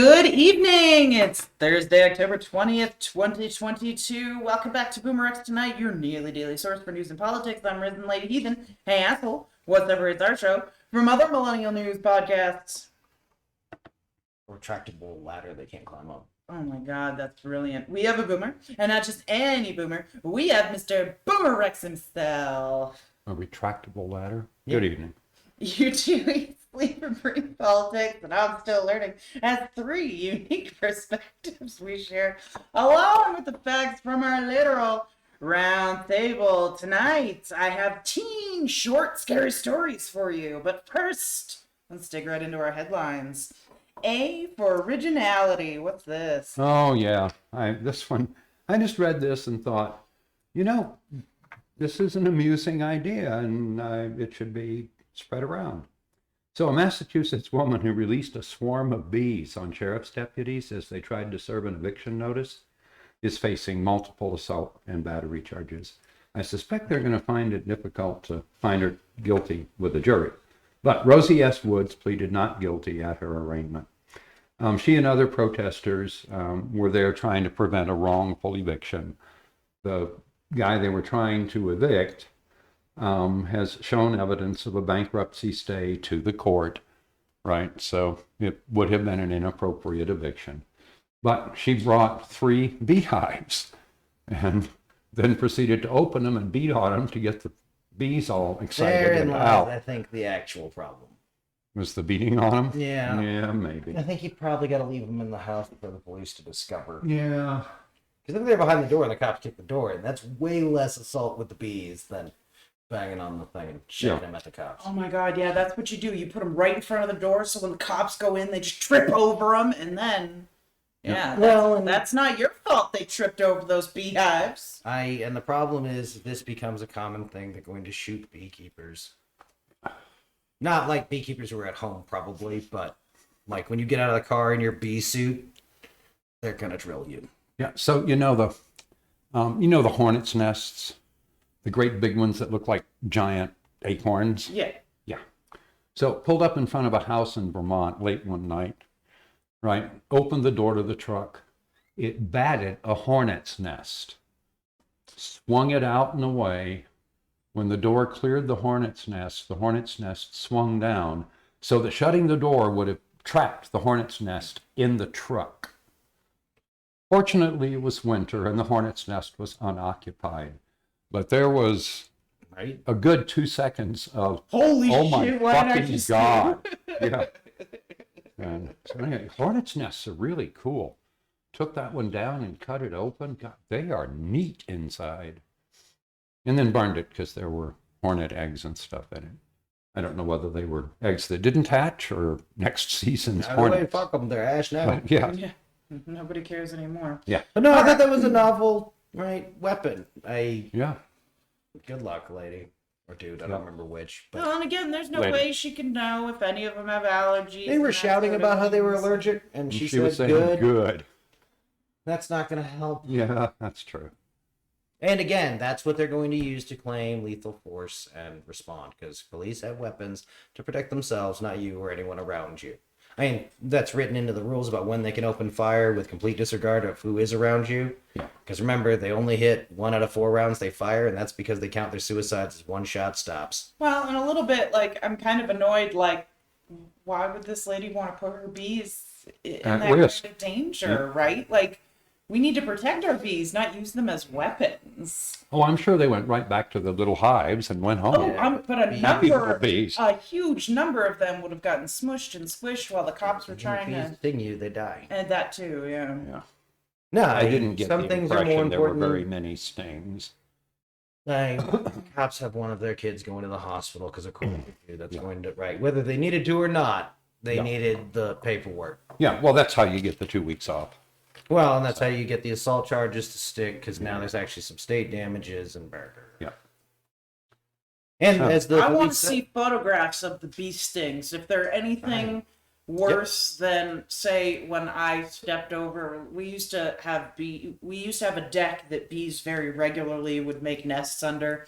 Good evening! It's Thursday, October 20th, 2022. Welcome back to BoomerRexTonight, your nearly daily source for news and politics. I'm RisenLadyHeathen. Hey, asshole. What's ever it's our show from other Millennial news podcasts. A retractable ladder they can't climb up. Oh my god, that's brilliant. We have a boomer, and not just any boomer. We have Mr. BoomerRex himself. A retractable ladder? Yep. Good evening. You two sleep and breathe politics, and I'm still learning. As three unique perspectives we share, along with the facts from our literal round table. Tonight, I have teen short scary stories for you. But first, let's dig right into our headlines. A for originality. What's this? Oh, yeah. This one, I just read this and thought, this is an amusing idea, and it should be spread around. So a Massachusetts woman who released a swarm of bees on sheriff's deputies as they tried to serve an eviction notice is facing multiple assault and battery charges. I suspect they're going to find it difficult to find her guilty with a jury. But Rosie S. Woods pleaded not guilty at her arraignment. She and other protesters were there trying to prevent a wrongful eviction. The guy they were trying to evict has shown evidence of a bankruptcy stay to the court, right? So it would have been an inappropriate eviction. But she brought 3 beehives and then proceeded to open them and beat on them to get the bees all excited Therein and lies, out. I think, the actual problem. Was the beating on them? Yeah. Yeah, maybe. I think you probably got to leave them in the house for the police to discover. Yeah. Because if they're behind the door and the cops kick the door in, that's way less assault with the bees than banging on the thing and shaking them at the cops. Oh my god, yeah, that's what you do. You put them right in front of the door so when the cops go in, they just trip over them, and then... Yeah, Well, that's not your fault they tripped over those beehives. And the problem is, this becomes a common thing. They're going to shoot beekeepers. Not like beekeepers who are at home, probably, but like when you get out of the car in your bee suit, they're gonna drill you. Yeah. So the hornets' nests, the great big ones that look like giant acorns. Yeah. Yeah. So pulled up in front of a house in Vermont late one night. Right. Opened the door to the truck. It batted a hornet's nest. Swung it out and away. When the door cleared the hornet's nest swung down so that shutting the door would have trapped the hornet's nest in the truck. Fortunately, it was winter and the hornet's nest was unoccupied. But there was a good 2 seconds of, holy oh my shit, what did I fucking just God. do? Yeah. And so anyway, hornet's nests are really cool. Took that one down and cut it open. God, they are neat inside. And then burned it because there were hornet eggs and stuff in it. I don't know whether they were eggs that didn't hatch or next season's hornets. Fuck them, they're ash now. But, yeah. Nobody cares anymore. Yeah. But no, I thought that was a novel, weapon. Yeah. Good luck, lady. Or dude, I don't remember which. But Well, and again, there's no Later. way she can know if any of them have allergies. they were and that shouting sort of about how they were things. allergic, and she was said saying good. That's not going to help. Yeah, that's true. And again, that's what they're going to use to claim lethal force and respond, because police have weapons to protect themselves, not you or anyone around you. I mean, that's written into the rules about when they can open fire with complete disregard of who is around you. Yeah. Because remember, they only hit 1 out of 4 rounds they fire, and that's because they count their suicides as 1 shot stops. Well, and a little bit, I'm kind of annoyed, why would this lady want to put her bees in At that risk. kind of danger, right? We need to protect our bees, not use them as weapons. Oh, I'm sure they went right back to the little hives and went home. Oh, but a Happy little bees. a huge number of them would have gotten smushed and squished while the cops were trying If to... sting you, they die. And that too, yeah. Yeah. No, I didn't get some the things are more impression there were important. very many stings. Cops have one of their kids going to the hospital because according to you, that's going to whether they needed to or not, they needed the paperwork. Yeah, well, that's how you get the 2 weeks off. Well, and that's how you get the assault charges to stick, because now there's actually some state damages and burger. Yeah. And as the I want to police said- see photographs of the bee stings. If they're anything worse than, say, when I stepped over, we used to have a deck that bees very regularly would make nests under,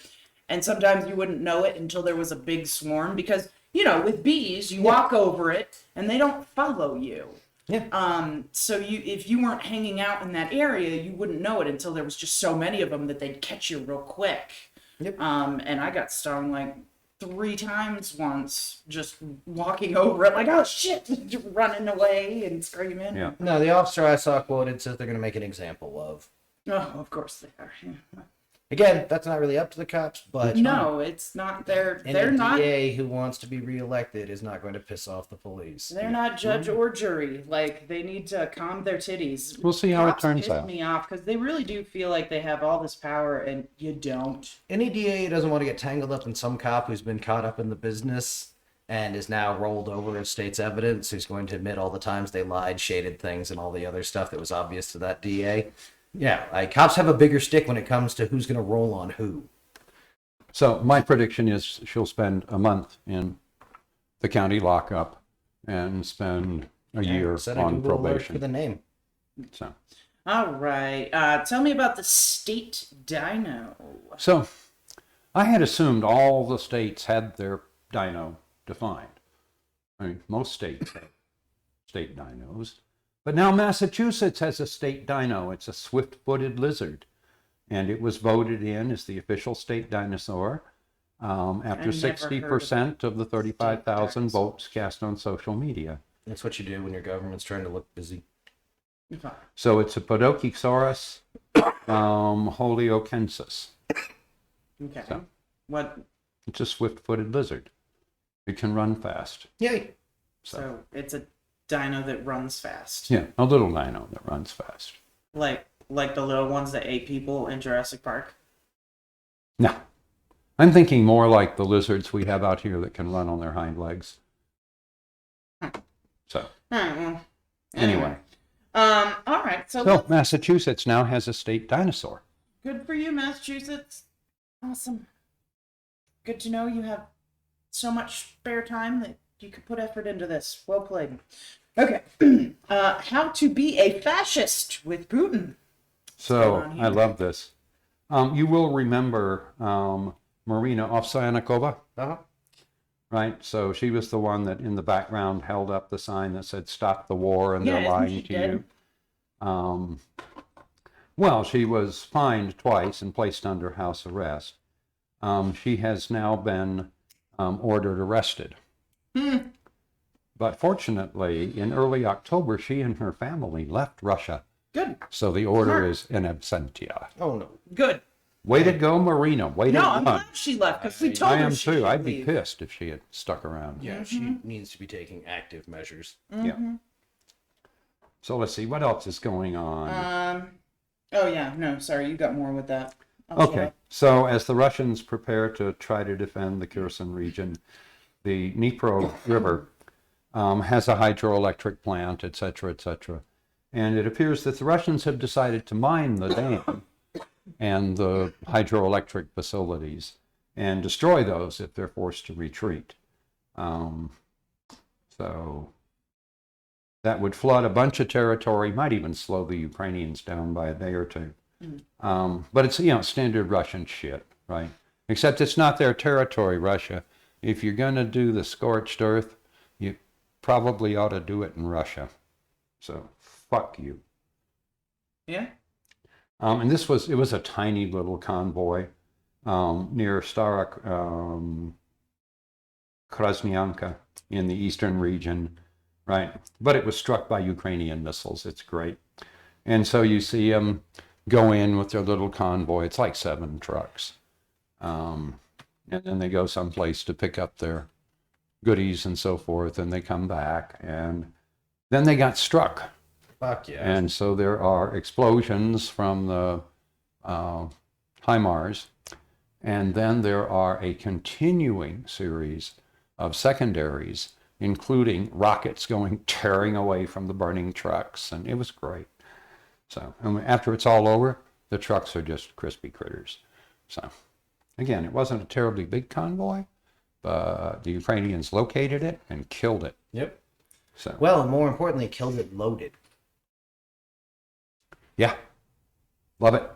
and sometimes you wouldn't know it until there was a big swarm, because with bees you walk over it and they don't follow you. So if you weren't hanging out in that area, you wouldn't know it until there was just so many of them that they'd catch you real quick. Yep. And I got stung like 3 times once, just walking over it, like, oh shit, running away and screaming. Yeah. No, the officer I saw quoted says they're going to make an example of. Oh, of course they are. Yeah. Again, that's not really up to the cops, but No, it's not. They're a not. DA who wants to be reelected is not going to piss off the police. They're not judge or jury. Like, they need to calm their titties. We'll see how it Cops turns piss out. me off because they really do feel like they have all this power and you don't. Any DA who doesn't want to get tangled up in some cop who's been caught up in the business and is now rolled over as state's evidence, who's going to admit all the times they lied, shaded things, and all the other stuff that was obvious to that DA. Yeah, like, cops have a bigger stick when it comes to who's going to roll on who. So my prediction is she'll spend a month in the county lockup and spend a year Set a on Google alert probation. for the name. So. All right. Tell me about the state dino. So, I had assumed all the states had their dino defined. I mean, most states have state dinos. But now Massachusetts has a state dino. It's a swift-footed lizard. And it was voted in as the official state dinosaur after 60% of the 35,000 votes cast on social media. That's what you do when your government's trying to look busy. So it's a Podokesaurus holiokensis. Okay. So. What? It's a swift-footed lizard. It can run fast. Yay! So it's a dino that runs fast. Yeah, a little dino that runs fast. Like the little ones that ate people in Jurassic Park. No. I'm thinking more like the lizards we have out here that can run on their hind legs. So. All right. Well. Anyway. All right. So So Massachusetts now has a state dinosaur. good for you, Massachusetts. Awesome. Good to know you have so much spare time that you could put effort into this. Well played. Okay. How to be a fascist with Putin. So on here? I love this. You will remember Marina Ovsyannikova, Uh-huh. right? So she was the one that in the background held up the sign that said "Stop the war" and Yeah, they're isn't lying she to dead? you. Well, she was fined twice and placed under house arrest. She has now been ordered arrested. But fortunately, in early October, she and her family left Russia. Good. So the order Smart. is in absentia. Oh, no. Good. Way to go, Marina. Way to No, go. I'm glad she left because we told I her am she too. should I'd be leave. pissed if she had stuck around. Yeah, she needs to be taking active measures. Yeah. So let's see, what else is going on? Oh yeah. No, sorry. You got more with that. I'll shut Okay, up. so as the Russians prepare to try to defend the Kherson region, the Dnipro River has a hydroelectric plant, etc., etc. And it appears that the Russians have decided to mine the dam and the hydroelectric facilities and destroy those if they're forced to retreat. So that would flood a bunch of territory, might even slow the Ukrainians down by a day or two. But it's, standard Russian shit, right? Except it's not their territory, Russia. If you're going to do the scorched earth, you probably ought to do it in Russia. So, fuck you. Yeah. And it was a tiny little convoy near Stara Krasnyanka in the eastern region, right? But it was struck by Ukrainian missiles. It's great. And so you see them go in with their little convoy. It's like 7 trucks. And then they go someplace to pick up their goodies and so forth, and they come back, and then they got struck. Fuck yeah. And so there are explosions from the HIMARS, and then there are a continuing series of secondaries, including rockets tearing away from the burning trucks, and it was great. So after it's all over, the trucks are just crispy critters. So again, it wasn't a terribly big convoy, but the Ukrainians located it and killed it. Yep. So Well, and more importantly, killed it loaded. yeah, love it.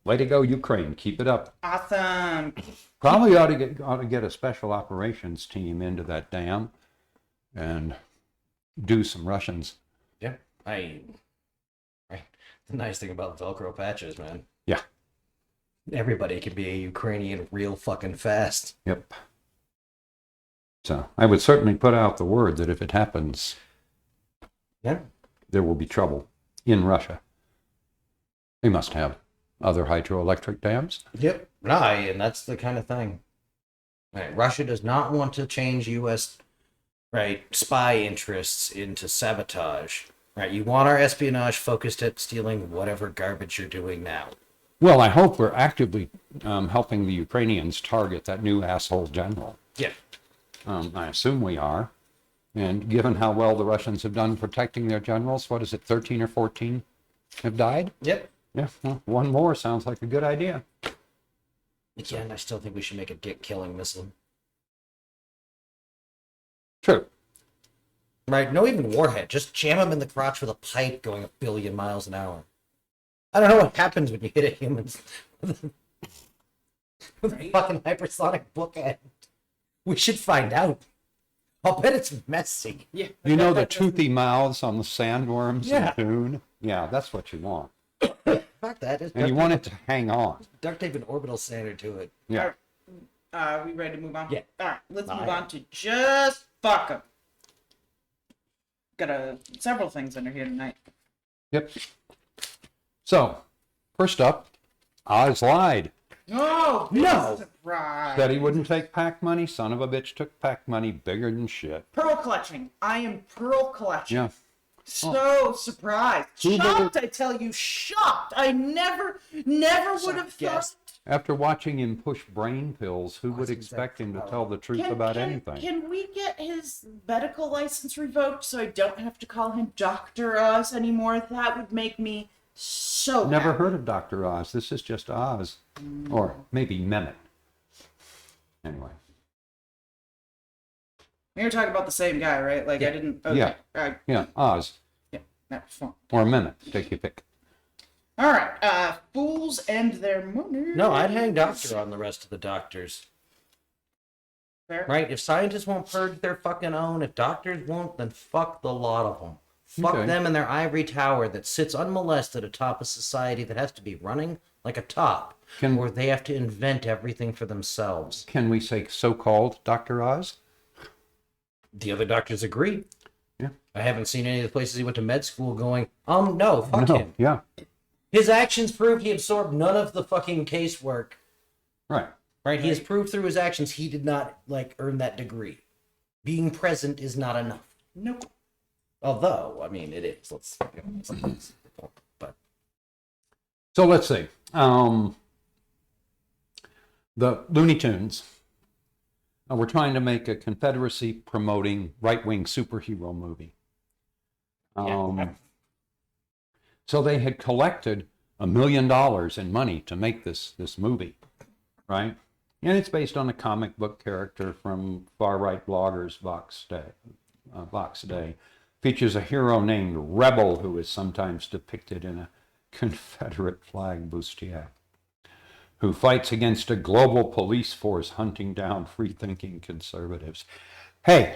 Way to go, Ukraine. Keep it up. Awesome. Probably ought to get a special operations team into that dam and do some Russians. Yeah. Right. The nice thing about Velcro patches, man. Yeah. Everybody can be a Ukrainian real fucking fast. Yep. So I would certainly put out the word that if it happens, Yeah. there will be trouble in Russia. They must have other hydroelectric dams. Yep. Right, and that's the kind of thing. Right. Russia does not want to change U.S. Spy interests into sabotage. Right. You want our espionage focused at stealing whatever garbage you're doing now. Well, I hope we're actively helping the Ukrainians target that new asshole general. Yeah. I assume we are. And given how well the Russians have done protecting their generals, what is it, 13 or 14 have died? Yep. Yeah, well, one more sounds like a good idea. Again, I still think we should make a dick-killing missile. True. Right, no even warhead. Just jam him in the crotch with a pipe going 1 billion miles an hour. I don't know what happens when you hit a human with a fucking hypersonic bookend. We should find out. I'll bet it's messy. Yeah. You know the toothy mouths on the sandworms Yeah. in Dune? Yeah, that's what you want. Fuck that. Just And you want it to hang on. duct tape and orbital sander to it. Yeah. Are we ready to move on? Yeah. All right, let's move Aye. on to just fuck 'em. Got several things under here tonight. Yep. So, first up, Oz lied. Oh, No. surprise! Said he wouldn't take PAC money. Son of a bitch took PAC money bigger than shit. Pearl clutching. I am pearl clutching. Yeah. So surprised. Who Shocked, I tell you, shocked. I never would have thought. guessed. After watching him push brain pills, who would expect him to tell the truth about anything? Can we get his medical license revoked so I don't have to call him Dr. Oz anymore? That would make me so Never happy. heard of Dr. Oz. This is just Oz. Or maybe Mehmet. Anyway. We were talking about the same guy, right? Like, I didn't... Okay. Yeah. Yeah, Oz. Yeah, that's fine. Or Mehmet. Take your pick. All right. Fools and their money. No, I'd hang doctor on the rest of the doctors. Fair. Right? If scientists won't purge their fucking own, if doctors won't, then fuck the lot of them. Fuck Okay. them and their ivory tower that sits unmolested atop a society that has to be running like a top, Can- or they have to invent everything for themselves. Can we say so-called Dr. Oz? The other doctors agree. Yeah. I haven't seen any of the places he went to med school going, no, fuck No. him. Yeah. His actions prove he absorbed none of the fucking casework. Right. Right? He has proved through his actions he did not, earn that degree. Being present is not enough. Nope. Although, I mean, it is. But So let's see. The Looney Tunes were trying to make a Confederacy promoting right-wing superhero movie. So they had collected $1 million in money to make this movie, right? And it's based on a comic book character from far-right bloggers Vox Day. Features a hero named Rebel who is sometimes depicted in a Confederate flag bustier, who fights against a global police force hunting down free-thinking conservatives. Hey,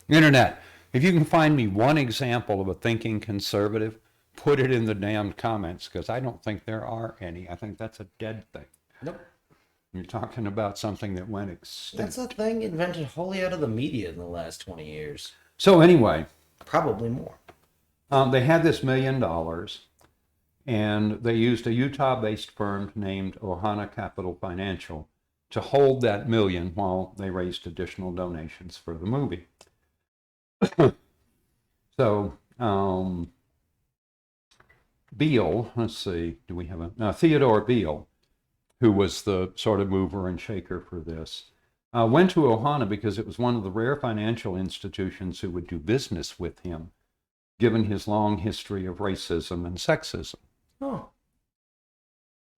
Internet, if you can find me one example of a thinking conservative, put it in the damned comments, because I don't think there are any. I think that's a dead thing. nope. You're talking about something that went extinct. That's a thing invented wholly out of the media in the last 20 years. So anyway, Probably more. they had this $1 million, and they used a Utah-based firm named Ohana Capital Financial to hold that $1 million while they raised additional donations for the movie. So, Beale, let's see, do we have Theodore Beale, who was the sort of mover and shaker for this, went to Ohana because it was one of the rare financial institutions who would do business with him, given his long history of racism and sexism. Oh.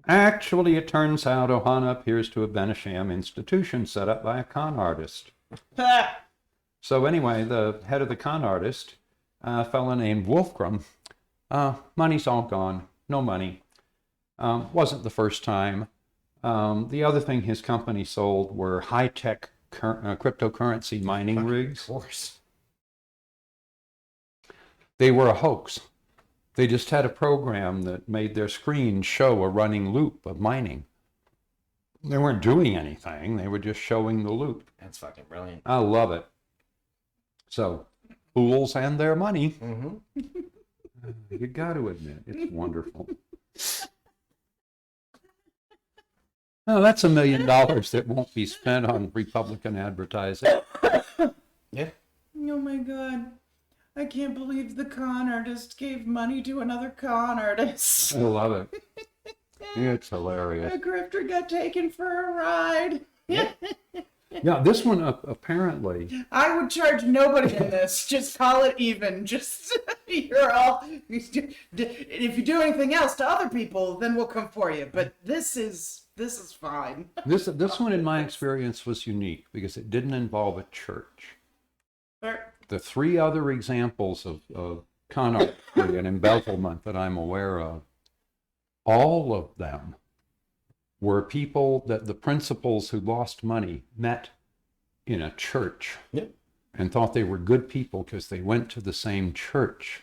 Actually, it turns out Ohana appears to have been a sham institution set up by a con artist. So anyway, the head of the con artist, a fellow named Wolfgram, money's all gone, no money. Wasn't the first time. The other thing his company sold were high-tech cryptocurrency mining rigs. Of course. They were a hoax. They just had a program that made their screen show a running loop of mining. They weren't doing anything. They were just showing the loop. That's fucking brilliant. I love it. So, fools and their money. Mm-hmm. You got to admit, it's wonderful. Oh, that's $1 million that won't be spent on Republican advertising. Yeah. Oh my God. I can't believe the con artist gave money to another con artist. I love it. It's hilarious. A grifter got taken for a ride. Yeah, this one apparently. I would charge nobody in this. Just call it even. Just, you're all, if you do anything else to other people, then we'll come for you. But this is fine. This one, in my experience, was unique because it didn't involve a church. The 3 other examples of con artistry and embezzlement that I'm aware of, all of them were people that the principals who lost money met in a church. Yep. And thought they were good people because they went to the same church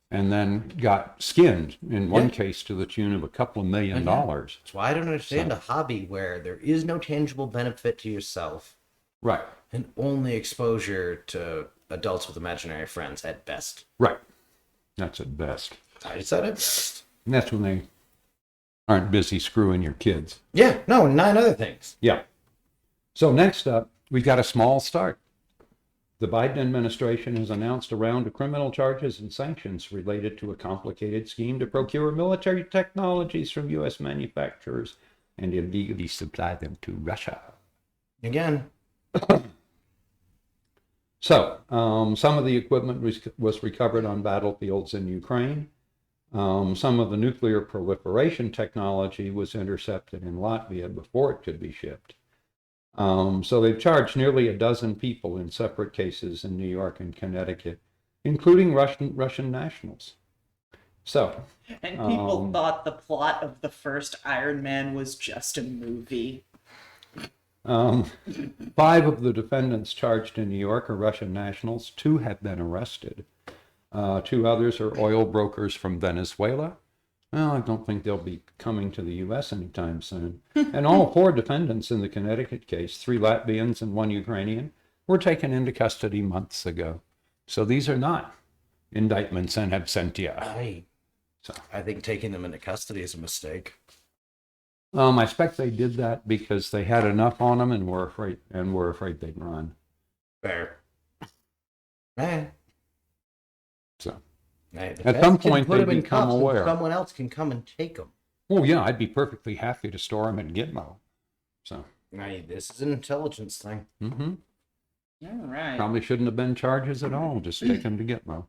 and then got skinned, in one case to the tune of a couple of $1 million. That's why I don't understand a hobby where there is no tangible benefit to yourself. Right. And only exposure to adults with imaginary friends at best. Right. That's at best. I said at best. And that's when they aren't busy screwing your kids. Yeah, no, 9 other things. Yeah. So next up, we've got a small start. The Biden administration has announced a round of criminal charges and sanctions related to a complicated scheme to procure military technologies from U.S. manufacturers and illegally supply them to Russia. Again. So, some of the equipment was recovered on battlefields in Ukraine. Some of the nuclear proliferation technology was intercepted in Latvia before it could be shipped. So they've charged nearly a dozen people in separate cases in New York and Connecticut, including Russian nationals. So, and people thought the plot of the first Iron Man was just a movie. 5 of the defendants charged in New York are Russian nationals. 2 have been arrested. 2 others are oil brokers from Venezuela. Well, I don't think they'll be coming to the U.S. anytime soon. And all 4 defendants in the Connecticut case, 3 Latvians and 1 Ukrainian, were taken into custody months ago. So these are not indictments in absentia. I think taking them into custody is a mistake. I expect they did that because they had enough on them and were afraid they'd run. Fair. So. Hey, At some point, they become aware. Someone else can come and take them. Oh, yeah, I'd be perfectly happy to store them at Gitmo. So. Hey, this is an intelligence thing. Mm-hmm. All right. Probably shouldn't have been charges at all. Just take them to Gitmo.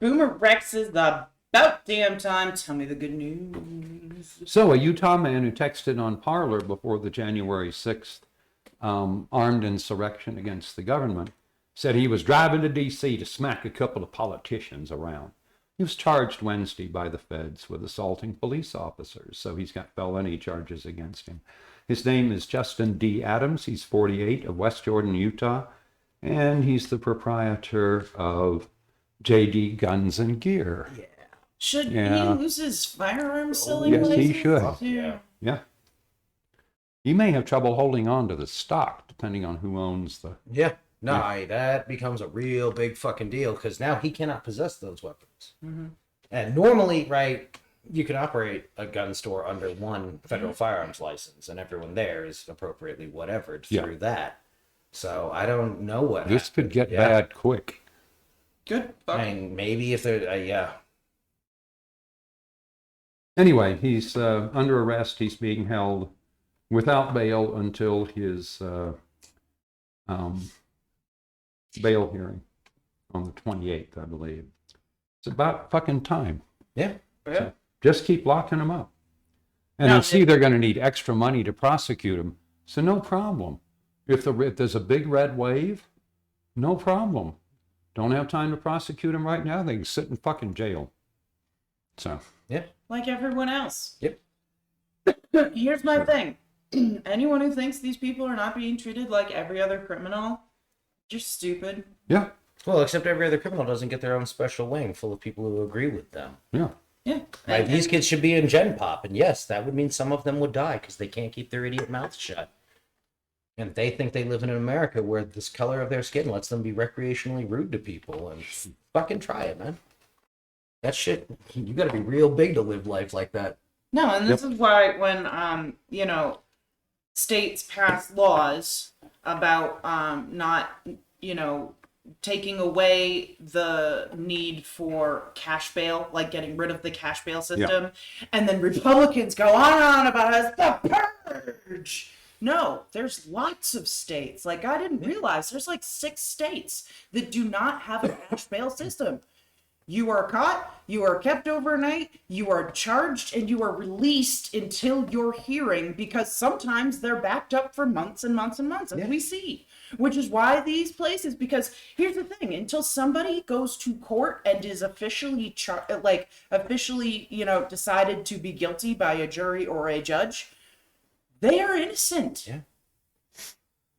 Boomer Rex is the about damn time. Tell me the good news. So, a Utah man who texted on Parler before the January 6th armed insurrection against the government said he was driving to D.C. to smack a couple of politicians around. He was charged Wednesday by the feds with assaulting police officers, so he's got felony charges against him. His name is Justin D. Adams. He's 48, of West Jordan, Utah, and he's the proprietor of J.D. Guns and Gear. Yeah. Should he lose his firearm selling Yes, license? he should. Yeah. He may have trouble holding on to the stock, depending on who owns the... Yeah. No, that becomes a real big fucking deal because now he cannot possess those weapons. Mm-hmm. And normally, right, you can operate a gun store under one federal firearms license, and everyone there is appropriately whatever through that. So I don't know what This could get bad quick. Good. I mean, maybe if they're, Anyway, he's under arrest. He's being held without bail until his bail hearing on the 28th, I believe. It's about fucking time. Yeah. So just keep locking him up. And I see they're going to need extra money to prosecute him. So no problem. If there's a big red wave, no problem. Don't have time to prosecute him right now. They can sit in fucking jail. So. Yeah. Like everyone else. Yep. Here's my thing. Anyone who thinks these people are not being treated like every other criminal, you're stupid. Yeah. Well, except every other criminal doesn't get their own special wing full of people who agree with them. Yeah. Yeah. Right? These kids should be in Gen Pop, and yes, that would mean some of them would die because they can't keep their idiot mouths shut. And they think they live in America where this color of their skin lets them be recreationally rude to people, and fucking try it, man. That shit, you gotta be real big to live life like that. No, and this is why when states pass laws about not taking away the need for cash bail, like getting rid of the cash bail system, and then Republicans go on and on about us the purge. No, there's lots of states. Like, I didn't realize there's like 6 states that do not have a cash bail system. You are caught, you are kept overnight, you are charged, and you are released until your hearing, because sometimes they're backed up for months and months and months, as we see. Which is why these places, because here's the thing, until somebody goes to court and is officially, decided to be guilty by a jury or a judge, they are innocent. Yeah.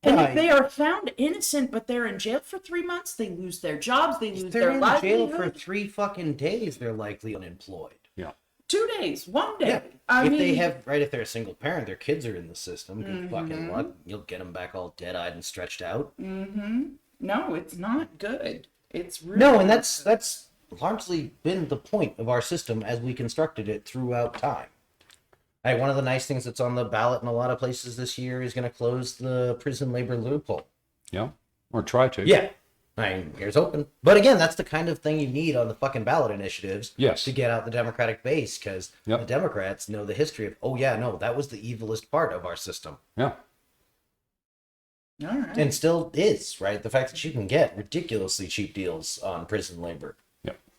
And if they are found innocent, but they're in jail for 3 months, they lose their jobs, they lose their livelihood. They're in jail for 3 fucking days, they're likely unemployed. Yeah. 2 days, 1 day. Yeah. If they're a single parent, their kids are in the system, good fucking luck. You'll get them back all dead-eyed and stretched out. No, it's not good. It's really No, and that's largely been the point of our system as we constructed it throughout time. Hey, one of the nice things that's on the ballot in a lot of places this year is going to close the prison labor loophole. Yeah. Or try to. Yeah. I mean, here's hoping. But again, that's the kind of thing you need on the fucking ballot initiatives to get out the Democratic base, because the Democrats know the history of, that was the evilest part of our system. Yeah. All right. And still is, right? The fact that you can get ridiculously cheap deals on prison labor.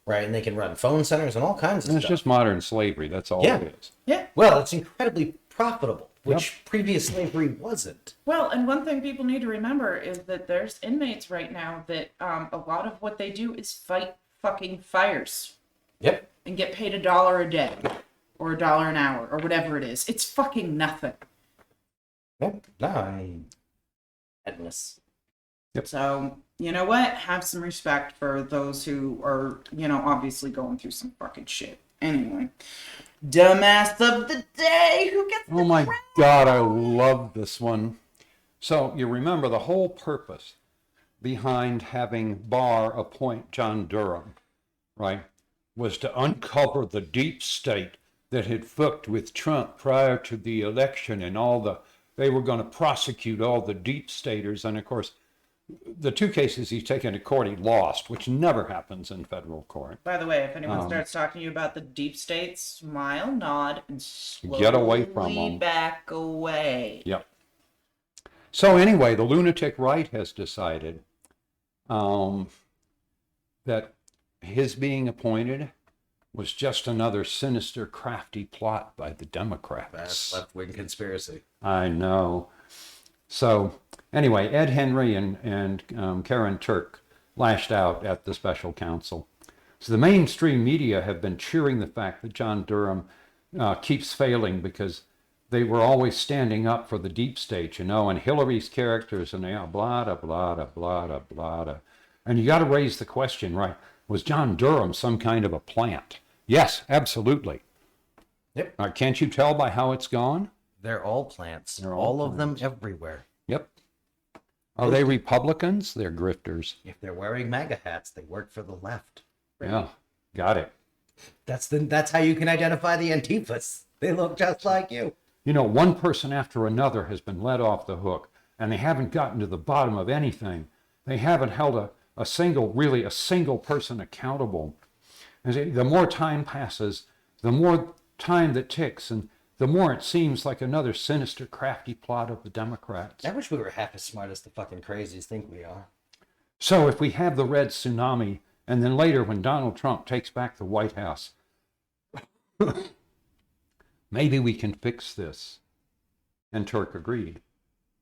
Right, and they can run phone centers and all kinds of stuff. It's just modern slavery. That's all it is. Yeah. Well, it's incredibly profitable, which previous slavery wasn't. Well, and one thing people need to remember is that there's inmates right now that a lot of what they do is fight fucking fires. Yep. And get paid $1 a day or $1 an hour or whatever it is. It's fucking nothing. Yep. Madness. Yep. So, you know what? Have some respect for those who are, obviously going through some fucking shit. Anyway. Dumbass of the day. Who gets Oh my God, I love this one. So you remember the whole purpose behind having Barr appoint John Durham, right, was to uncover the deep state that had fucked with Trump prior to the election, and they were going to prosecute all the deep staters. And of course, the 2 cases he's taken to court, he lost, which never happens in federal court. By the way, if anyone starts talking to you about the deep state, smile, nod, and slowly get away from them. Back away. Yep. So anyway, the lunatic right has decided that his being appointed was just another sinister, crafty plot by the Democrats. That's left-wing conspiracy. I know. So anyway, Ed Henry and Karyn Turk lashed out at the special counsel. So the mainstream media have been cheering the fact that John Durham keeps failing because they were always standing up for the deep state, and Hillary's characters, and blah, blah, blah, blah, blah, blah. And you got to raise the question, right? Was John Durham some kind of a plant? Yes, absolutely. Yep. Can't you tell by how it's gone? They're all plants. They're all of them everywhere. Yep. Are they Republicans? They're grifters. If they're wearing MAGA hats, they work for the left. Right? Yeah, got it. That's how you can identify the Antifas. They look just like you. One person after another has been let off the hook, and they haven't gotten to the bottom of anything. They haven't held a single person accountable. And the more time passes, the more time that ticks, and the more it seems like another sinister, crafty plot of the Democrats. I wish we were half as smart as the fucking crazies think we are. So if we have the red tsunami, and then later when Donald Trump takes back the White House, maybe we can fix this. And Turk agreed.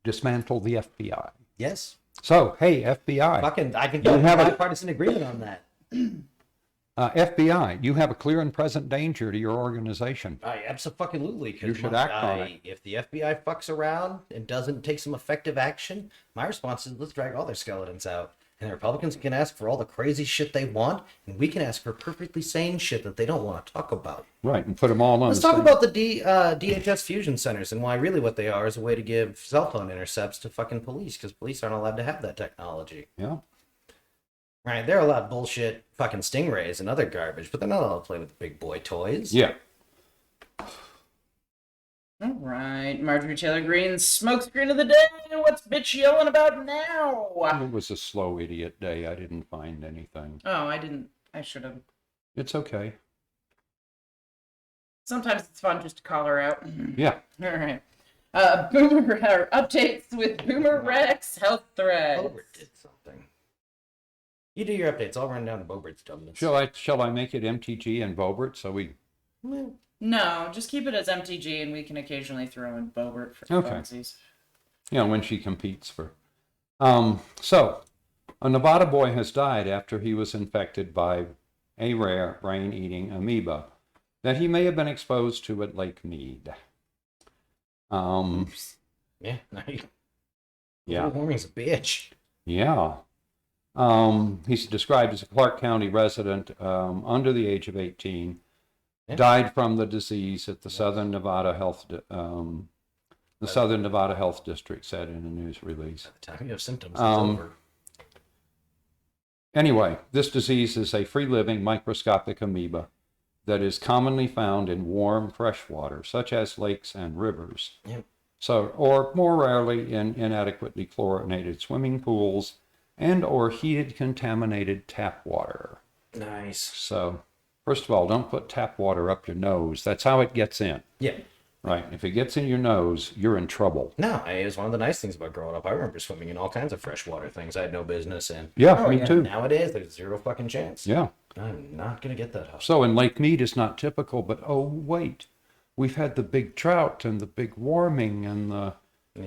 Dismantle the FBI. Yes. So, hey, FBI. I can get a bipartisan agreement on that. FBI, you have a clear and present danger to your organization. Absolutely. You should act on it. If the FBI fucks around and doesn't take some effective action, my response is let's drag all their skeletons out. And the Republicans can ask for all the crazy shit they want, and we can ask for perfectly sane shit that they don't want to talk about. Right, and put them all on Let's the talk same. about the DHS fusion centers and why really what they are is a way to give cell phone intercepts to fucking police, because police aren't allowed to have that technology. Yeah. Right, they're allowed bullshit fucking stingrays and other garbage, but they're not allowed to play with the big boy toys. Yeah. All right, Marjorie Taylor Greene's smokescreen of the day. What's bitch yelling about now? It was a slow idiot day. I didn't find anything. Oh, I didn't. I should have. It's okay. Sometimes it's fun just to call her out. Yeah. All right. Updates with BoomerRex health threads. Bobert did something. You do your updates. I'll run down to Bobert's dumbness. Shall I make it MTG and Bobert so we? No, just keep it as MTG, and we can occasionally throw in Bobert for Okay. funsies. You know, when she competes for. So, a Nevada boy has died after he was infected by a rare brain-eating amoeba that he may have been exposed to at Lake Mead. Yeah. Yeah. Global warming's a bitch. Yeah. He's described as a Clark County resident under the age of 18. Yeah. Died from the disease at the Southern Nevada Health Southern Nevada Health District said in a news release. By the time you have symptoms, it's Um, over. Anyway, this disease is a free-living microscopic amoeba that is commonly found in warm freshwater, such as lakes and rivers. Yep. So, or more rarely in inadequately chlorinated swimming pools and or heated contaminated tap water. Nice. So, first of all, don't put tap water up your nose. That's how it gets in. Yeah. Right. If it gets in your nose, you're in trouble. No, it was one of the nice things about growing up. I remember swimming in all kinds of freshwater things I had no business in. Yeah, Oh, me yeah. too. Nowadays, there's zero fucking chance. Yeah. I'm not going to get that house. So in Lake Mead is not typical, but oh wait, we've had the big drought and the big warming and the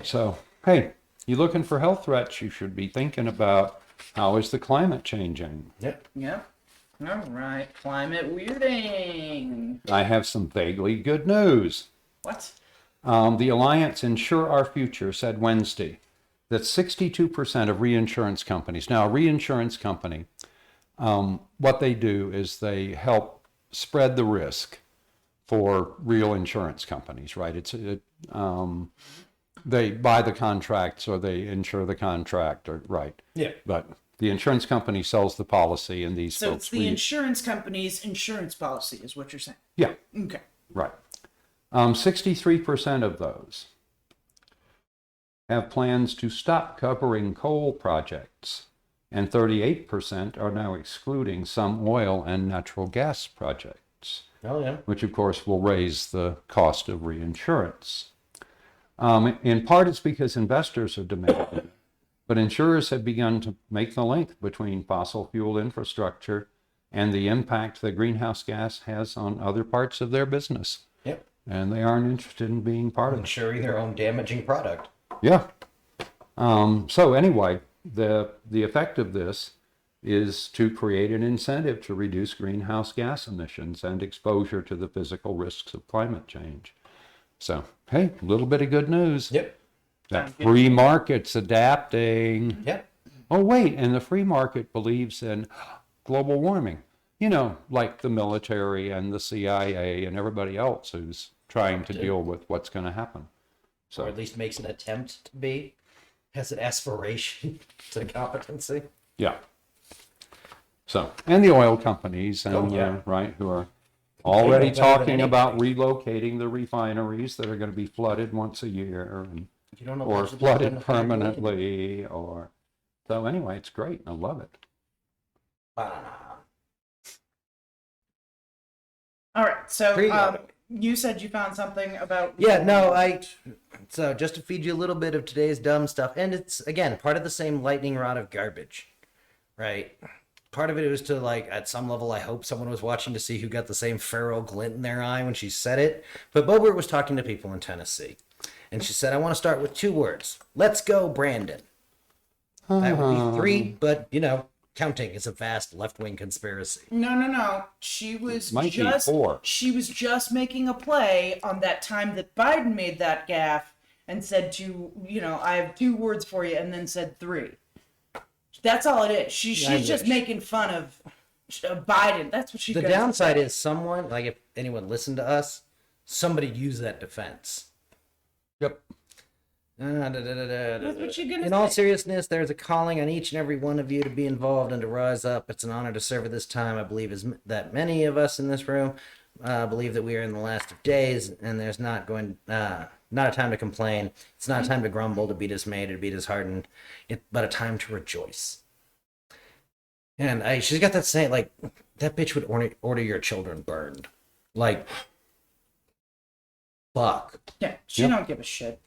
so hey, you looking for health threats? You should be thinking about how is the climate changing. Yep. Yep. All right, climate weirding. I have some vaguely good news. What? The Alliance Insure Our Future said Wednesday that 62% of reinsurance companies, now a reinsurance company, what they do is they help spread the risk for real insurance companies, right? They buy the contracts or they insure the contract, or right? Yeah. But the insurance company sells the policy, and these So folks. it's the insurance company's insurance policy, is what you're saying. Yeah, Okay. right. 63% of those have plans to stop covering coal projects, and 38% are now excluding some oil and natural gas projects, Oh, yeah. which of course will raise the cost of reinsurance. In part, it's because investors are demanding it, but insurers have begun to make the link between fossil fuel infrastructure and the impact that greenhouse gas has on other parts of their business. Yep. And they aren't interested in being part of it. Insuring their own damaging product. Yeah. So anyway, the effect of this is to create an incentive to reduce greenhouse gas emissions and exposure to the physical risks of climate change. So, hey, a little bit of good news. Yep. That free market's adapting. Yep. Oh, wait, and the free market believes in global warming. You know, like the military and the CIA and everybody else who's trying to deal with what's going to happen. Or at least makes an attempt to be, has an aspiration to competency. Yeah. So, and the oil companies and, Oh, yeah. right, who are already know better than talking about relocating the refineries that are going to be flooded once a year and, If you don't know or much about flooded them, find a way to- permanently or, so anyway, it's great. I love it. All right. So Pre-auto. you said you found something about. Yeah, no, so just to feed you a little bit of today's dumb stuff, and it's, again, part of the same lightning rod of garbage, right? Part of it was to, like, at some level, I hope someone was watching to see who got the same feral glint in their eye when she said it. But Bobert was talking to people in Tennessee, and she said, I want to start with 2 words. Let's go, Brandon. That would be 3, but, you know, counting is a vast left-wing conspiracy. No. She was Might be just 4. she was just making a play on that time that Biden made that gaffe and said I have 2 words for you, and then said 3. That's all it is. She's just Language. making fun of Biden. That's what she's The gonna downside say. is someone, like if anyone listened to us, somebody used that defense. Yep. That's what you're gonna In all say. seriousness, there's a calling on each and every one of you to be involved and to rise up. It's an honor to serve at this time. I believe that many of us in this room believe that we are in the last of days, and there's not a time to complain. It's not a time to grumble, to be dismayed, to be disheartened, but a time to rejoice. And she's got that saying, like, that bitch would order your children burned. Like, fuck. Yeah, she don't give a shit.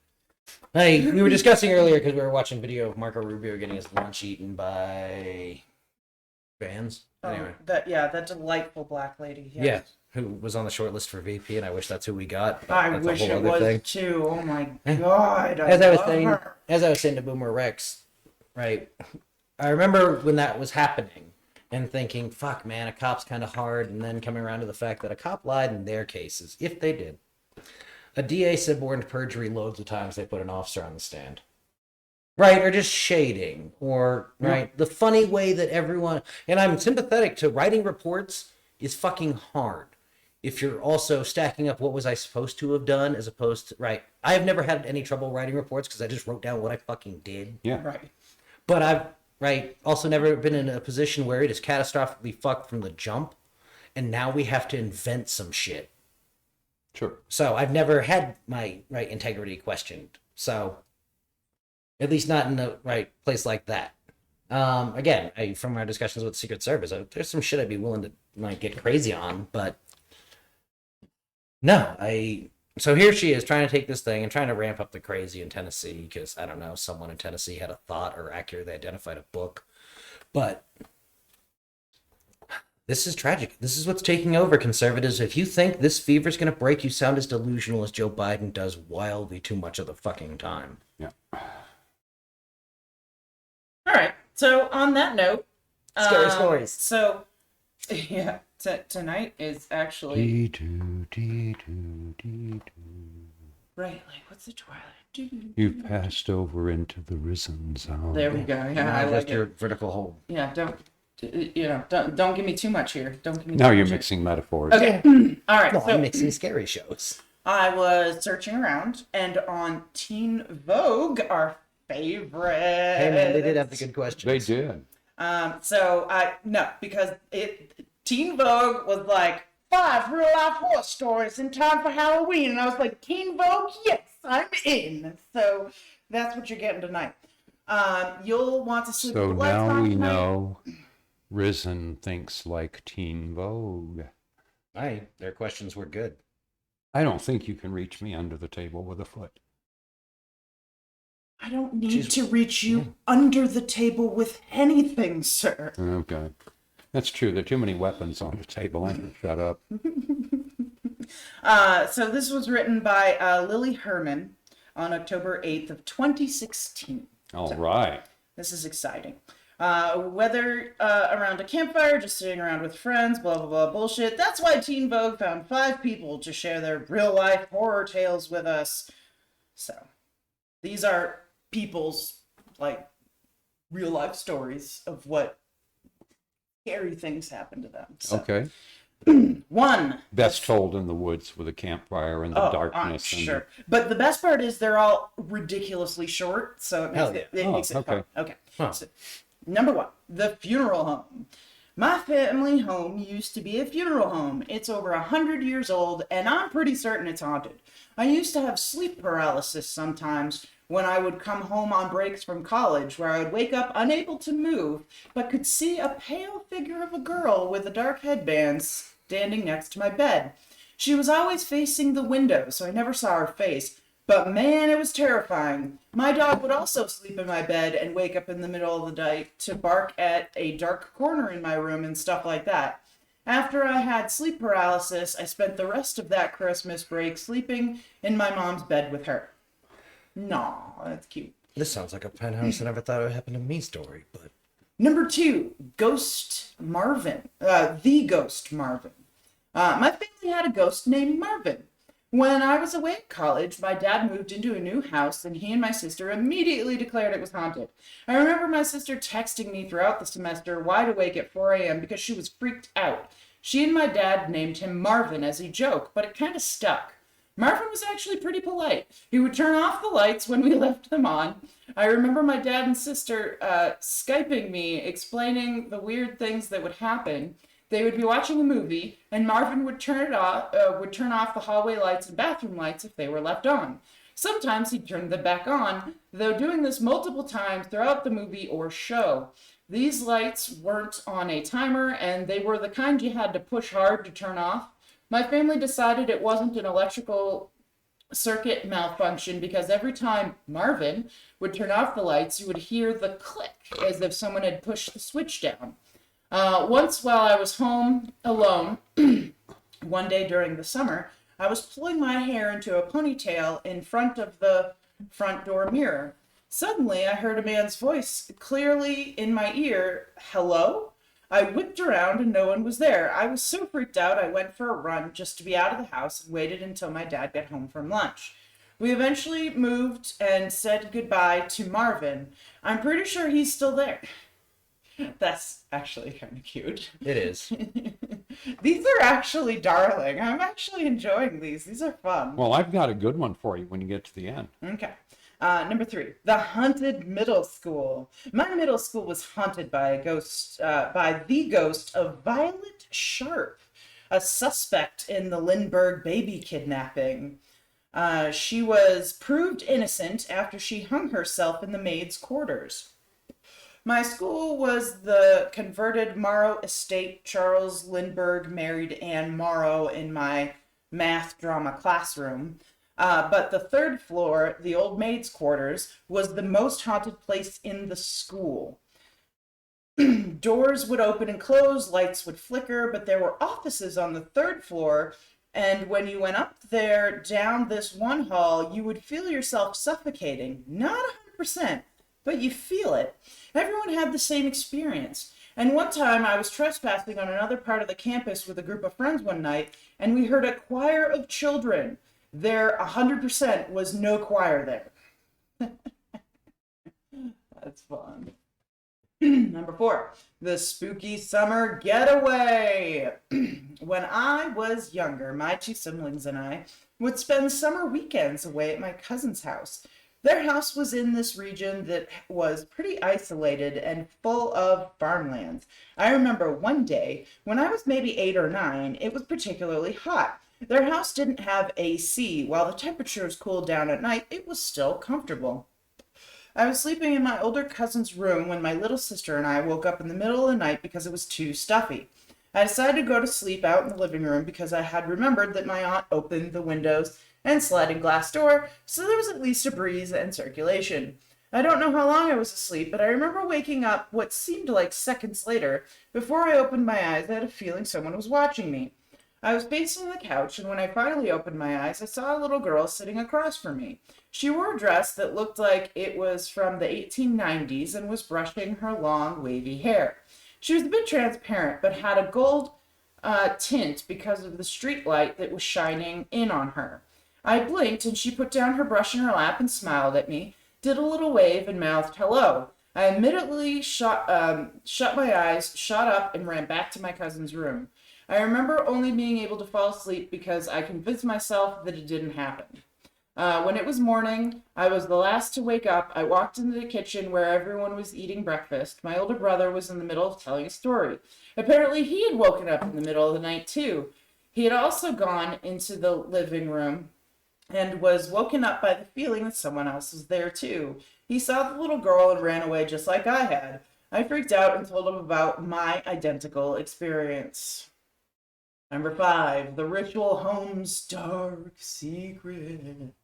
Hey, we were discussing earlier because we were watching video of Marco Rubio getting his lunch eaten by fans. Anyway, That delightful black lady. yeah, who was on the short list for VP, and I wish that's who we got. But I that's wish a whole it other was thing. too. Oh my god! As I was love saying, her. to Boomer Rex, right? I remember when that was happening and thinking, "Fuck, man, a cop's kind of hard," and then coming around to the fact that a cop lied in their cases, if they did. A DA suborned perjury loads of times they put an officer on the stand. Right, or just shading, or, right, the funny way that everyone, and I'm sympathetic to writing reports is fucking hard. If you're also stacking up what was I supposed to have done as opposed to, right, I have never had any trouble writing reports because I just wrote down what I fucking did. Yeah. Right. But I've, right, also never been in a position where it is catastrophically fucked from the jump, and now we have to invent some shit. Sure. So I've never had my integrity questioned. So at least not in the right place like that. Again, from our discussions with the Secret Service, there's some shit I'd be willing to like get crazy on, but no, so here she is trying to take this thing and trying to ramp up the crazy in Tennessee because I don't know, someone in Tennessee had a thought or accurately identified a book, but this is tragic. This is what's taking over conservatives. If you think this fever's going to break, you sound as delusional as Joe Biden does wildly too much of the fucking time. Yeah. All right. So on that note, Scary stories. So, yeah, tonight is actually D2. right. Like, what's the twilight? You've passed over into the risen zone. There we go. Yeah, I like your it. vertical hold. Yeah, don't give me too much here. Don't give me. Now too you're much here. mixing metaphors. Okay. All right. No, So I'm mixing scary shows. I was searching around, and on Teen Vogue, our favorite. Hey man, they did have the good questions. They did. Because Teen Vogue was like 5 real life horror stories in time for Halloween, and I was like, Teen Vogue, yes, I'm in. So that's what you're getting tonight. You'll want to sleep So with the lights now on we tonight. know Risen thinks like Teen Vogue. Their questions were good. I don't think you can reach me under the table with a foot. I don't need to reach you under the table with anything, sir. Okay. That's true. There are too many weapons on the table. I can shut up. So this was written by Lily Herman on October 8th of 2016. All right. This is exciting. Whether around a campfire, just sitting around with friends, blah, blah, blah, bullshit. That's why Teen Vogue found 5 people to share their real-life horror tales with us. So, these are people's, like, real-life stories of what scary things happen to them. So, Okay. One. Best told in the woods with a campfire and the darkness. I'm and sure. But the best part is they're all ridiculously short, so it makes it makes it fun. Okay. Huh. So, number 1, the funeral home. My family home used to be a funeral home. It's over 100 years old, and I'm pretty certain it's haunted. I used to have sleep paralysis sometimes when I would come home on breaks from college, where I would wake up unable to move, but could see a pale figure of a girl with a dark headband standing next to my bed. She was always facing the window, so I never saw her face. But man, it was terrifying. My dog would also sleep in my bed and wake up in the middle of the night to bark at a dark corner in my room and stuff like that. After I had sleep paralysis, I spent the rest of that Christmas break sleeping in my mom's bed with her. Naw, that's cute. This sounds like a penthouse I never thought it would happen to me story, but Number 2, Ghost Marvin. The Ghost Marvin. My family had a ghost named Marvin. When I was away at college, my dad moved into a new house and he and my sister immediately declared it was haunted. I remember my sister texting me throughout the semester, wide awake at 4 a.m. because she was freaked out. She and my dad named him Marvin as a joke, but it kind of stuck. Marvin was actually pretty polite. He would turn off the lights when we left them on. I remember my dad and sister Skyping me, explaining the weird things that would happen. They would be watching a movie, and Marvin would turn off the hallway lights and bathroom lights if they were left on. Sometimes he'd turn them back on, though doing this multiple times throughout the movie or show. These lights weren't on a timer, and they were the kind you had to push hard to turn off. My family decided it wasn't an electrical circuit malfunction because every time Marvin would turn off the lights, you would hear the click as if someone had pushed the switch down. Once while I was home alone, one day during the summer, I was pulling my hair into a ponytail in front of the front door mirror. Suddenly, I heard a man's voice clearly in my ear, "Hello?" I whipped around and no one was there. I was so freaked out, I went for a run just to be out of the house and waited until my dad got home from lunch. We eventually moved and said goodbye to Marvin. I'm pretty sure he's still there. That's actually kind of cute. It is. These are actually darling. I'm actually enjoying these. These are fun. Well, I've got a good one for you when you get to the end. Okay. Number 3, the haunted middle school. My middle school was haunted by the ghost of Violet Sharp, a suspect in the Lindbergh baby kidnapping. She was proved innocent after she hung herself in the maids' quarters. My school was the converted Morrow estate. Charles Lindbergh married Anne Morrow in my math drama classroom. But the third floor, the old maids' quarters, was the most haunted place in the school. Doors would open and close, lights would flicker, but there were offices on the third floor, and when you went up there, down this one hall, you would feel yourself suffocating. Not 100%, but you feel it. Everyone had the same experience. And one time I was trespassing on another part of the campus with a group of friends one night, and we heard a choir of children. There 100% was no choir there. That's fun. Number 4, the spooky summer getaway. When I was younger, my 2 siblings and I would spend summer weekends away at my cousin's house. Their house was in this region that was pretty isolated and full of farmlands. I remember one day, when I was maybe 8 or 9, it was particularly hot. Their house didn't have AC. While the temperatures cooled down at night, it was still comfortable. I was sleeping in my older cousin's room when my little sister and I woke up in the middle of the night because it was too stuffy. I decided to go to sleep out in the living room because I had remembered that my aunt opened the windows and sliding glass door, so there was at least a breeze and circulation. I don't know how long I was asleep, but I remember waking up what seemed like seconds later. Before I opened my eyes, I had a feeling someone was watching me. I was facing the couch, and when I finally opened my eyes, I saw a little girl sitting across from me. She wore a dress that looked like it was from the 1890s and was brushing her long, wavy hair. She was a bit transparent, but had a gold tint because of the street light that was shining in on her. I blinked, and she put down her brush in her lap and smiled at me, did a little wave, and mouthed hello. I immediately shut my eyes, shot up, and ran back to my cousin's room. I remember only being able to fall asleep because I convinced myself that it didn't happen. When it was morning, I was the last to wake up. I walked into the kitchen where everyone was eating breakfast. My older brother was in the middle of telling a story. Apparently, he had woken up in the middle of the night, too. He had also gone into the living room and was woken up by the feeling that someone else was there, too. He saw the little girl and ran away just like I had. I freaked out and told him about my identical experience. Number 5, the ritual home's dark secret.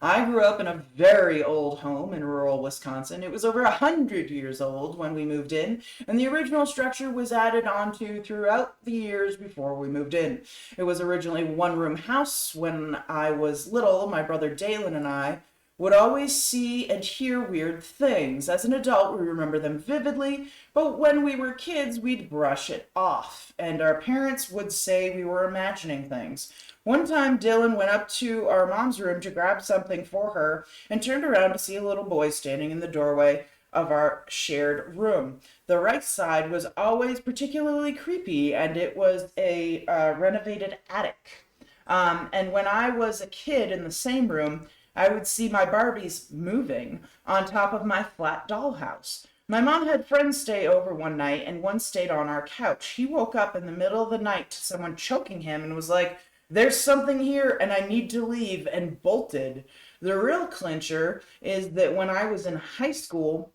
I grew up in a very old home in rural Wisconsin. It was over 100 years old when we moved in, and the original structure was added onto throughout the years before we moved in. It was originally a one-room house. When I was little, my brother Dalen and I would always see and hear weird things. As an adult, we remember them vividly, but when we were kids, we'd brush it off, and our parents would say we were imagining things. One time, Dylan went up to our mom's room to grab something for her and turned around to see a little boy standing in the doorway of our shared room. The right side was always particularly creepy, and it was a renovated attic. And when I was a kid in the same room, I would see my Barbies moving on top of my flat dollhouse. My mom had friends stay over one night, and one stayed on our couch. He woke up in the middle of the night to someone choking him and was like, "There's something here and I need to leave," and bolted. The real clincher is that when I was in high school,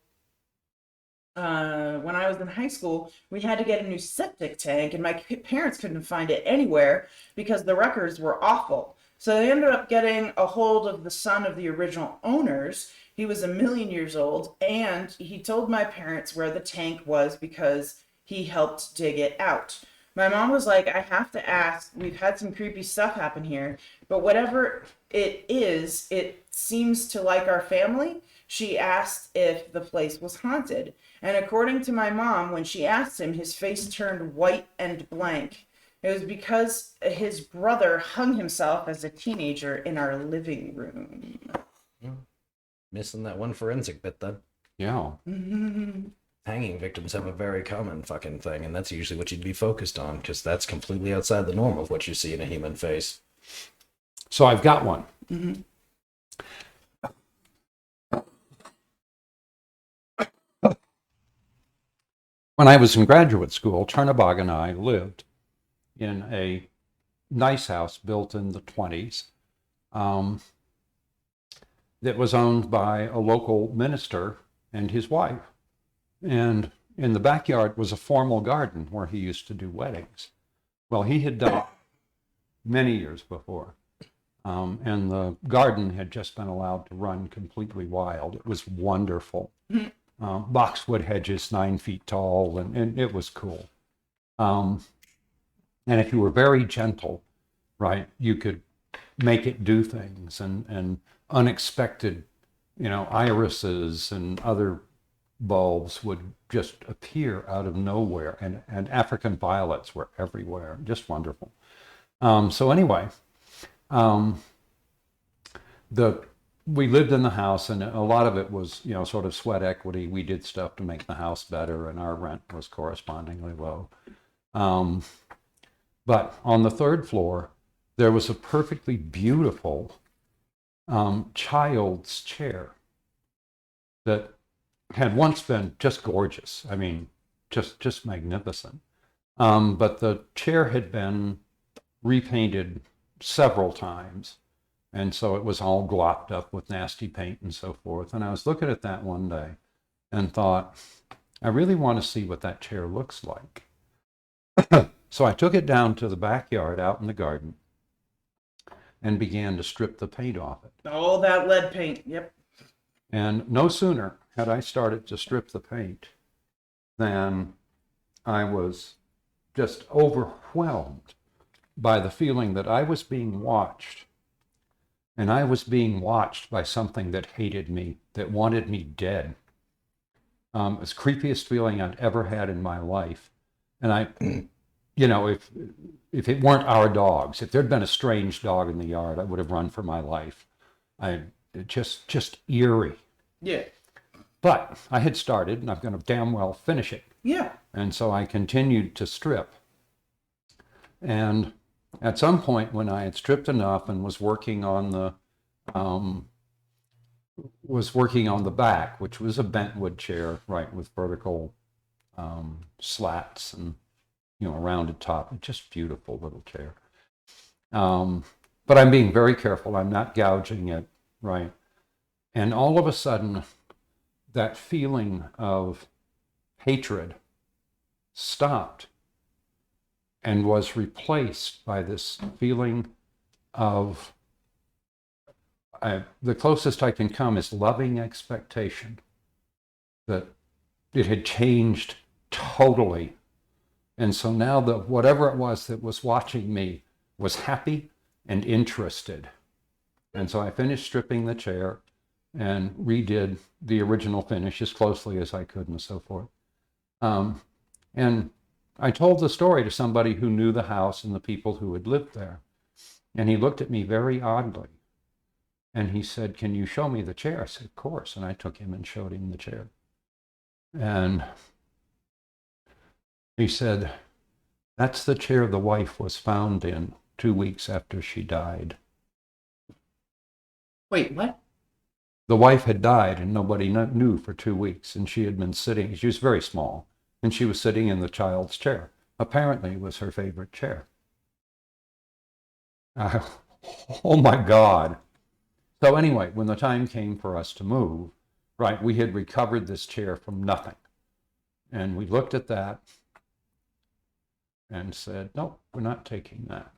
we had to get a new septic tank, and my parents couldn't find it anywhere because the records were awful. So they ended up getting a hold of the son of the original owners. He was 1,000,000 years old, and he told my parents where the tank was because he helped dig it out. My mom was like, "I have to ask, we've had some creepy stuff happen here, but whatever it is, it seems to like our family." She asked if the place was haunted. And according to my mom, when she asked him, his face turned white and blank. It was because his brother hung himself as a teenager in our living room. Missing that one forensic bit then. Yeah. Hanging victims have a very common fucking thing, and that's usually what you'd be focused on, because that's completely outside the norm of what you see in a human face. So I've got one. When I was in graduate school, Chernabog and I lived in a nice house built in the 20s that was owned by a local minister and his wife. And in the backyard was a formal garden where he used to do weddings. Well, he had done it many years before. And the garden had just been allowed to run completely wild. It was wonderful. Boxwood hedges 9 feet tall, and it was cool. And if you were very gentle, right, you could make it do things, and unexpected, irises and other bulbs would just appear out of nowhere, and African violets were everywhere. Just wonderful. So anyway, we lived in the house, and a lot of it was, sort of sweat equity. We did stuff to make the house better, and our rent was correspondingly low. But on the 3rd floor, there was a perfectly beautiful child's chair that had once been just gorgeous. I mean, just magnificent. But the chair had been repainted several times. And so it was all glopped up with nasty paint and so forth. And I was looking at that one day and thought, I really want to see what that chair looks like. So I took it down to the backyard out in the garden and began to strip the paint off it. Oh, that lead paint. Yep. And no sooner had I started to strip the paint than I was just overwhelmed by the feeling that I was being watched. And I was being watched by something that hated me, that wanted me dead. It's the creepiest feeling I'd ever had in my life. And I, if it weren't our dogs, if there'd been a strange dog in the yard, I would have run for my life. Just eerie. Yeah. But I had started, and I'm going to damn well finish it. Yeah. And so I continued to strip. And at some point, when I had stripped enough and was working on the back, which was a bentwood chair, right, with vertical slats and a rounded top, just beautiful little chair. But I'm being very careful. I'm not gouging it, right? And all of a sudden, that feeling of hatred stopped and was replaced by this feeling of, the closest I can come is loving expectation, that it had changed totally. And so now whatever it was that was watching me was happy and interested. And so I finished stripping the chair, and redid the original finish as closely as I could and so forth. And I told the story to somebody who knew the house and the people who had lived there. And he looked at me very oddly. And he said, "Can you show me the chair?" I said, "Of course." And I took him and showed him the chair. And he said, "That's the chair the wife was found in 2 weeks after she died." Wait, what? The wife had died and nobody knew for 2 weeks. And she had been sitting, she was very small, and she was sitting in the child's chair. Apparently it was her favorite chair. Oh my God. So anyway, when the time came for us to move, right, we had recovered this chair from nothing. And we looked at that and said, "No, we're not taking that."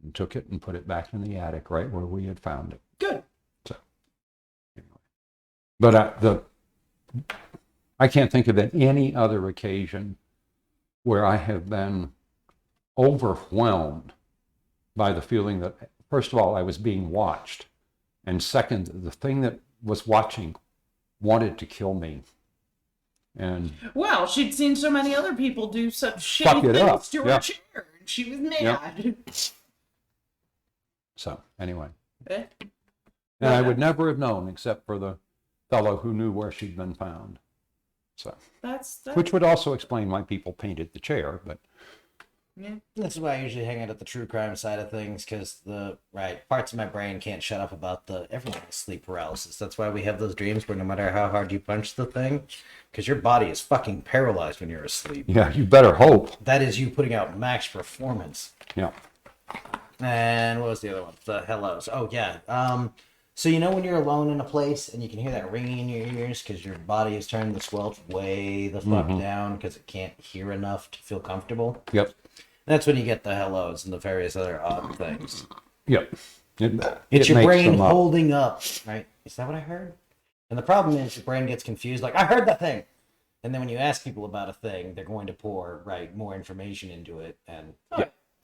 And took it and put it back in the attic right where we had found it. Good. So, anyway. But I can't think of any other occasion where I have been overwhelmed by the feeling that, first of all, I was being watched. And second, the thing that was watching wanted to kill me. And Well, she'd seen so many other people do such Fuck shitty it things up. to her Yeah. chair, and she was mad. Yeah. So anyway, Eh? and I would never have known except for the fellow who knew where she'd been found. So, That's which would also explain why people painted the chair, but yeah. This is why I usually hang out at the true crime side of things, because the parts of my brain can't shut up about everything is sleep paralysis. That's why we have those dreams where no matter how hard you punch the thing, because your body is fucking paralyzed when you're asleep. yeah, you better hope. That is you putting out max performance. Yeah. And what was the other one? The hellos. Oh yeah. So you know when you're alone in a place and you can hear that ringing in your ears because your body is turning the squelch way the fuck down because it can't hear enough to feel comfortable. Yep. That's when you get the hellos and the various other odd things. Yep. It's your makes brain them up. holding up, right? Is that what I heard? And the problem is your brain gets confused, like, I heard that thing. And then when you ask people about a thing, they're going to pour, more information into it and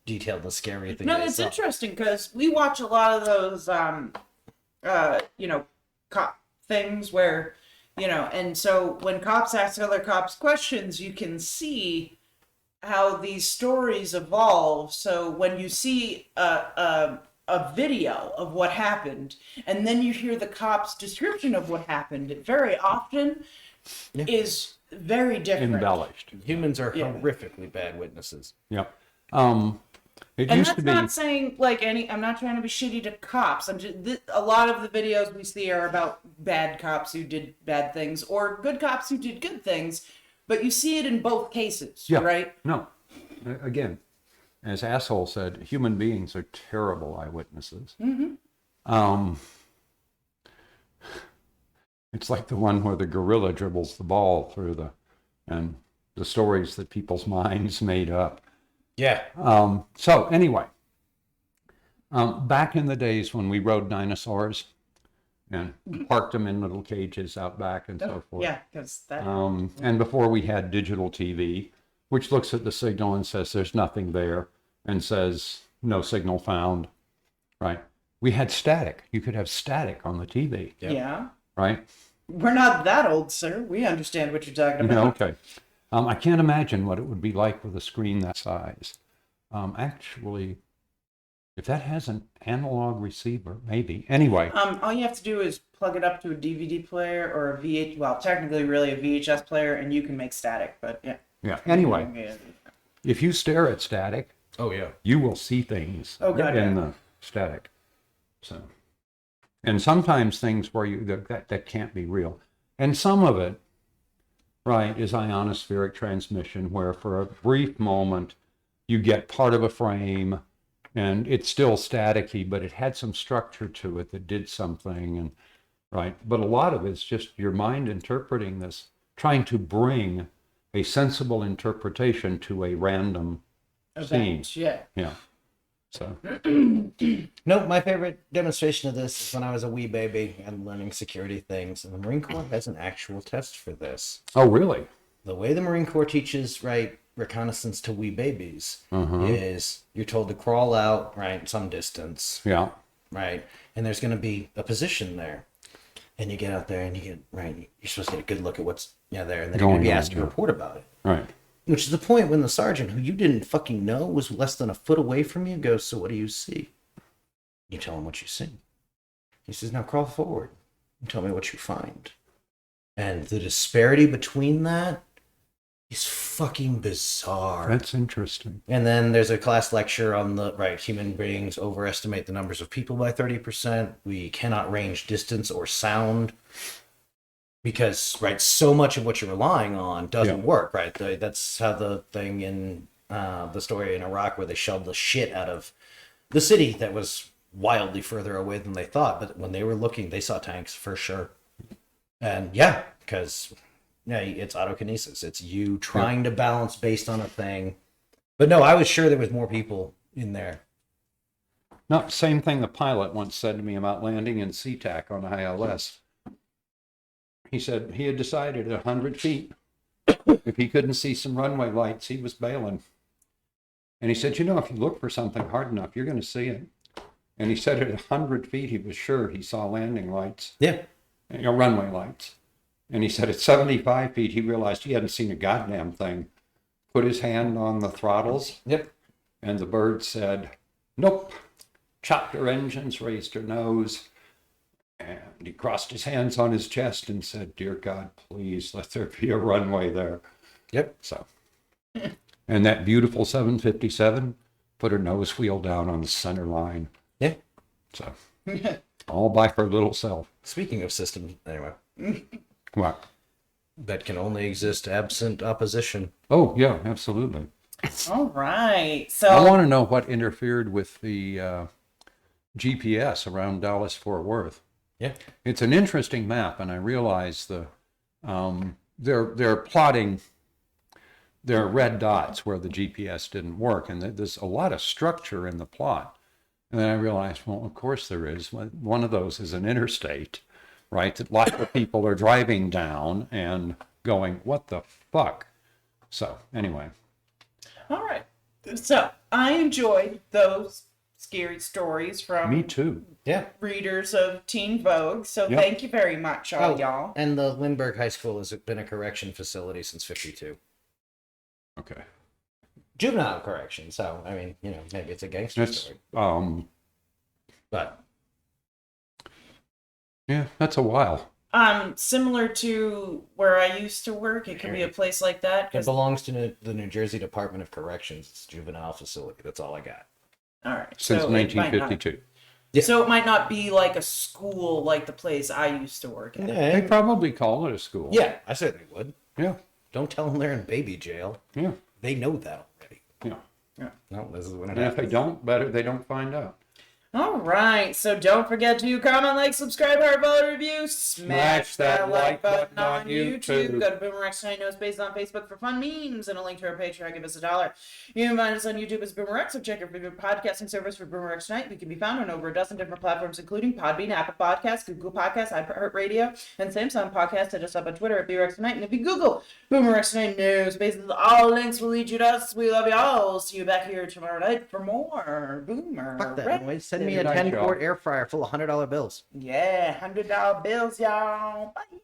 detail the scary thing. No, they it's saw. interesting because we watch a lot of those, cop things where, and so when cops ask other cops questions, you can see how these stories evolve. So when you see a video of what happened, and then you hear the cop's description of what happened, it very often is very different. Embellished. Humans are horrifically bad witnesses. Yep. It And used that's to be. not saying I'm not trying to be shitty to cops. I'm just a lot of the videos we see are about bad cops who did bad things or good cops who did good things, but you see it in both cases, right? No. Again, as Asshole said, human beings are terrible eyewitnesses. It's like the one where the gorilla dribbles the ball through and the stories that people's minds made up. Yeah. So anyway, back in the days when we rode dinosaurs and parked them in little cages out back and so forth. Yeah, because that. And before we had digital TV, which looks at the signal and says there's nothing there and says no signal found, right? We had static. You could have static on the TV. Yep. Yeah. Right? We're not that old, sir. We understand what you're talking about. Okay. I can't imagine what it would be like with a screen that size. Actually, if that has an analog receiver, maybe. Anyway. All you have to do is plug it up to a DVD player or a technically really a VHS player, and you can make static, but yeah. Yeah. Anyway, if you stare at static, Oh, yeah. you will see things Oh, God, in yeah. the static. So, and sometimes things where that can't be real. And some of it, right, is ionospheric transmission, where for a brief moment you get part of a frame and it's still staticky, but it had some structure to it that did something. And right. But a lot of it's just your mind interpreting this, trying to bring a sensible interpretation to a random scene. Yeah. Yeah. So, No, my favorite demonstration of this is when I was a wee baby and learning security things. And the Marine Corps has an actual test for this. oh, really? The way the Marine Corps teaches, reconnaissance to wee babies is you're told to crawl out, some distance, Yeah. right? And there's going to be a position there. and you get out there and you get, right, you're supposed to get a good look at what's there, and then you're Going going to be on, asked to yeah. report about it. Right. Which is the point when the sergeant, who you didn't fucking know was less than a foot away from you, goes, so what do you see? You tell him what you see. He says, now crawl forward and tell me what you find. And the disparity between that is fucking bizarre. That's interesting. And then there's a class lecture on human beings overestimate the numbers of people by 30%. We cannot range distance or sound because, so much of what you're relying on doesn't work, right? That's how the thing in the story in Iraq where they shelled the shit out of the city that was wildly further away than they thought. But when they were looking, they saw tanks for sure. And because it's autokinesis. It's you trying to balance based on a thing. But no, I was sure there was more people in there. Not same thing the pilot once said to me about landing in SeaTac on ILS. He said he had decided at 100 feet, if he couldn't see some runway lights, he was bailing. And he said, if you look for something hard enough, you're going to see it. And he said at 100 feet, he was sure he saw landing lights. Yeah. Runway lights. And he said at 75 feet, he realized he hadn't seen a goddamn thing. Put his hand on the throttles. Yep. And the bird said, nope. Chopped her engines, raised her nose. And he crossed his hands on his chest and said, dear God, please let there be a runway there. Yep. So, and that beautiful 757 put her nose wheel down on the center line. Yeah. So, all by her little self. Speaking of systems, anyway. What? That can only exist absent opposition. Oh, yeah, absolutely. All right. So I want to know what interfered with the GPS around Dallas-Fort Worth. Yeah. It's an interesting map, and I realize they're plotting their red dots where the GPS didn't work, and there's a lot of structure in the plot. And then I realized, well, of course there is. One of those is an interstate, right? That lots of people are driving down and going, what the fuck? So, anyway. all right. So I enjoyed those scary stories from Me too. Yeah. readers of Teen Vogue. So Yep. thank you very much, all y'all. And the Lindbergh High School has been a correction facility since 52. Okay. Juvenile correction. So, I mean, maybe it's a gangster That's, story. But yeah, that's a while. Similar to where I used to work, it could be a place like that. it 'Cause, belongs to the New Jersey Department of Corrections. It's a juvenile facility. That's all I got. all right. Since so it might not- 1952. Yeah. So it might not be like a school like the place I used to work at. They probably call it a school. Yeah, I certainly would. Yeah. Don't tell them they're in baby jail. Yeah. They know that already. Yeah. No, this is when it And if they happens. don't, better they don't find out. All right, so don't forget to comment, like, subscribe, heart, follow, review, smash that like button on YouTube. Go to BoomerRexTonight, no space on Facebook for fun memes and a link to our Patreon. Give us $1. You can find us on YouTube as BoomerX, so check our favorite podcasting service for BoomerRexTonight. We can be found on over a dozen different platforms, including Podbean, Apple Podcasts, Google Podcasts, iHeartRadio, and Samsung Podcasts. Hit us up on Twitter at BoomerRexTonight. And if you Google BoomerRexTonight, no spaces, all links will lead you to us. We love y'all. See you back here tomorrow night for more Boomer. Fuck that noise. Send me a Good night, 10-quart y'all. air fryer full of $100 bills. Yeah, $100 bills, y'all. Bye.